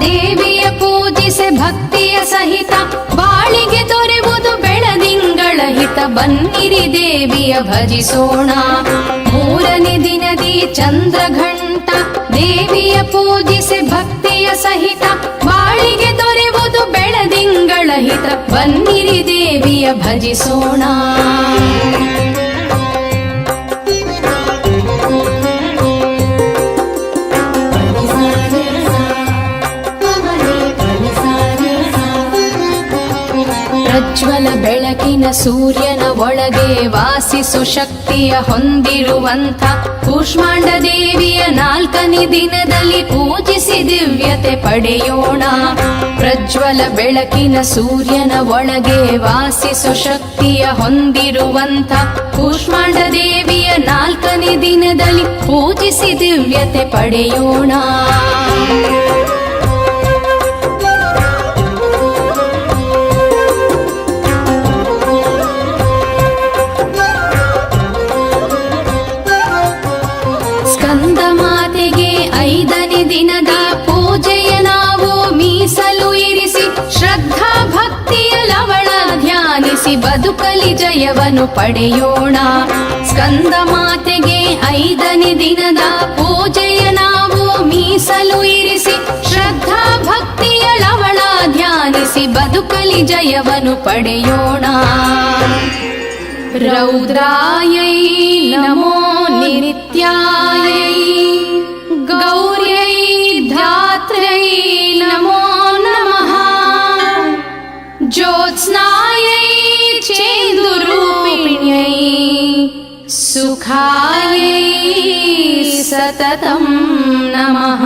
ದೇವಿಯ ಪೂಜಿಸೆ ಭಕ್ತಿಯ ಸಹಿತ ಬಾಳಿಗೆ ದೊರೆವುದು ಬೆಳದಿಂಗಳ ಹಿತ. ಬನ್ನಿರಿ ದೇವಿಯ ಭಜಿಸೋಣ ಮೂರನೇ ದಿನದಿ ಚಂದ್ರಘಂಟ. ದೇವಿಯ ಪೂಜಿಸೆ ಭಕ್ತಿಯ ಸಹಿತ ಬಾಳಿಗೆ ದೊರೆವುದು ಬೆಳದಿಂಗಳ ಹಿತ. ಬನ್ನಿರಿ ದೇವಿಯ ಭಜಿಸೋಣ. ಪ್ರಜ್ವಲ ಬೆಳಕಿನ ಸೂರ್ಯನ ಒಳಗೆ ವಾಸಿಸು ಶಕ್ತಿಯ ಹೊಂದಿರುವಂಥ ಕೂಷ್ಮಾಂಡ ದೇವಿಯ ನಾಲ್ಕನೇ ದಿನದಲ್ಲಿ ಪೂಜಿಸಿ ದಿವ್ಯತೆ ಪಡೆಯೋಣ. ಪ್ರಜ್ವಲ ಬೆಳಕಿನ ಸೂರ್ಯನ ಒಳಗೆ ವಾಸಿಸು ಶಕ್ತಿಯ ಹೊಂದಿರುವಂಥ ಕೂಷ್ಮಾಂಡ ದೇವಿಯ ನಾಲ್ಕನೇ ದಿನದಲ್ಲಿ ಪೂಜಿಸಿ ದಿವ್ಯತೆ ಪಡೆಯೋಣ. ಸ್ಕಂದ ಮಾತೆಗೆ 5ನೇ ದಿನದ ಪೂಜೆಯ ನಾವು ಮೀಸಲು ಇರಿಸಿ ಶ್ರದ್ಧಾ ಭಕ್ತಿಯ ಲವಳ ಧ್ಯಾನಿಸಿ ಬದುಕಲಿ ಜಯವನ್ನು ಪಡೆಯೋಣ. ಸ್ಕಂದ ಮಾತೆಗೆ 5ನೇ ದಿನದ ಪೂಜೆಯ ನಾವು ಮೀಸಲು ಇರಿಸಿ ಶ್ರದ್ಧಾ ಭಕ್ತಿಯ ಲವಳ ಧ್ಯಾನಿಸಿ ಬದುಕಲಿ ಜಯವನ್ನು ಪಡೆಯೋಣ. ರೌದ್ರಾಯೈ ನಮೋ ನಿತ್ಯಾಯೈ ಗೌರ್ಯೈ ಧಾತ್ರ್ಯೈ ನಮೋ ನಮಃ. ಜ್ಯೋತ್ಸ್ನಾಯೈ ಚೇಂದುರೂಪಿಣ್ಯೈ ಸುಖಾಯೈ ಸತತಂ ನಮಃ.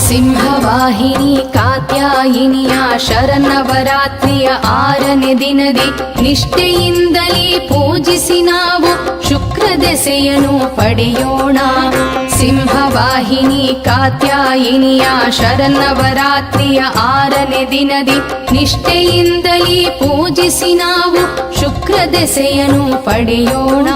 ಸಿಂಹವಾಹಿನಿ ಕಾತ್ಯಾಯಿನಿಯ ಶರನ್ನವರಾತ್ರಿಯ 6ನೇ ದಿನದಿ ನಿಷ್ಠೆಯಿಂದಲೇ ಪೂಜಿಸಿ ನಾವು ಶುಕ್ರ ದೆಸೆಯನ್ನು ಪಡೆಯೋಣ. ಸಿಂಹವಾಹಿನಿ ಕಾತ್ಯಾಯಿನಿಯ ಶರನ್ನವರಾತ್ರಿಯ 6ನೇ ದಿನದಿ ನಿಷ್ಠೆಯಿಂದಲೇ ಪೂಜಿಸಿ ನಾವು ಶುಕ್ರ ದೆಸೆಯನ್ನು ಪಡೆಯೋಣ.